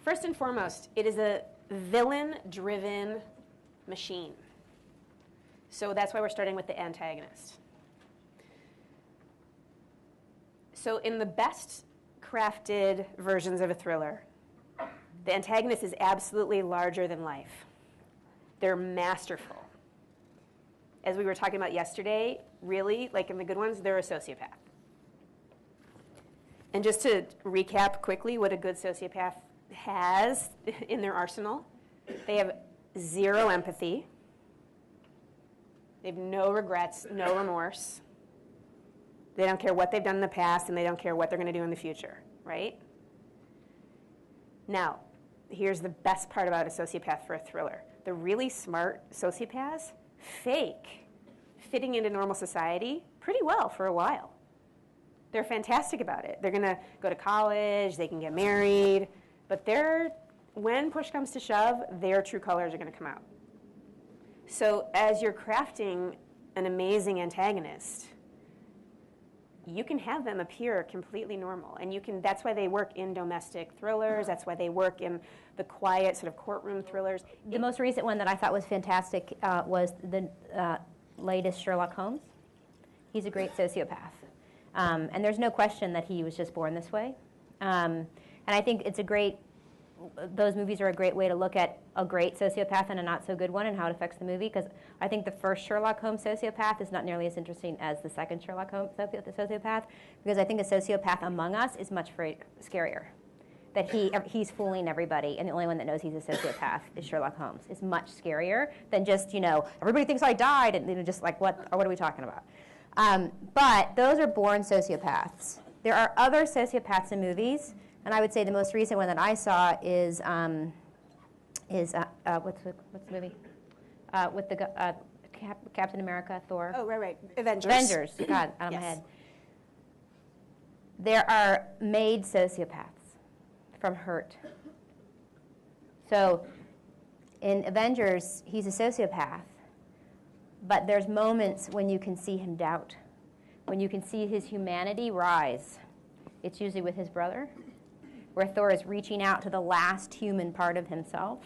First and foremost, it is a villain-driven machine. So that's why we're starting with the antagonist. So in the best crafted versions of a thriller, the antagonist is absolutely larger than life. They're masterful. As we were talking about yesterday, really, like in the good ones, they're a sociopath. And just to recap quickly what a good sociopath has in their arsenal, they have zero empathy. They have no regrets, no remorse. They don't care what they've done in the past, and they don't care what they're going to do in the future, right? Now, here's the best part about a sociopath for a thriller. The really smart sociopaths fake fitting into normal society pretty well for a while. They're fantastic about it. They're going to go to college, they can get married, but when push comes to shove, their true colors are going to come out. So as you're crafting an amazing antagonist, you can have them appear completely normal. And that's why they work in domestic thrillers. That's why they work in the quiet sort of courtroom thrillers. The most recent one that I thought was fantastic was the latest Sherlock Holmes. He's a great sociopath. And there's no question that he was just born this way. And I think those movies are a great way to look at a great sociopath and a not so good one and how it affects the movie, because I think the first Sherlock Holmes sociopath is not nearly as interesting as the second Sherlock Holmes sociopath, because I think a sociopath among us is much scarier. That he's fooling everybody, and the only one that knows he's a sociopath is Sherlock Holmes. Is much scarier than just, everybody thinks I died, and just like, what are we talking about? But those are born sociopaths. There are other sociopaths in movies, and I would say the most recent one that I saw is what's the movie with the Captain America, Thor? Oh, right. Avengers. Avengers. God, out of my head. There are made sociopaths from hurt. So in Avengers, he's a sociopath, but there's moments when you can see him doubt, when you can see his humanity rise. It's usually with his brother, where Thor is reaching out to the last human part of himself.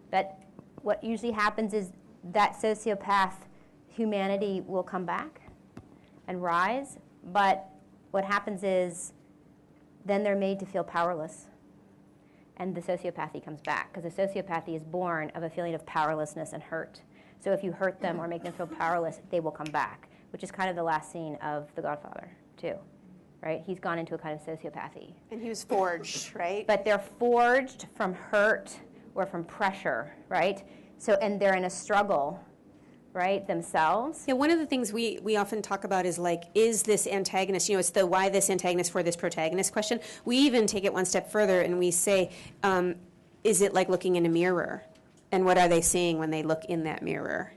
But what usually happens is that sociopath humanity will come back and rise, but what happens is then they're made to feel powerless, and the sociopathy comes back, because the sociopathy is born of a feeling of powerlessness and hurt. So if you hurt them or make them feel powerless, they will come back, which is kind of the last scene of The Godfather, too. Right? He's gone into a kind of sociopathy. And he was forged, right? But they're forged from hurt or from pressure, right? So, and they're in a struggle, right, themselves. Yeah, one of the things we often talk about is like, is this antagonist, it's the why this antagonist for this protagonist question. We even take it one step further and we say, is it like looking in a mirror? And what are they seeing when they look in that mirror?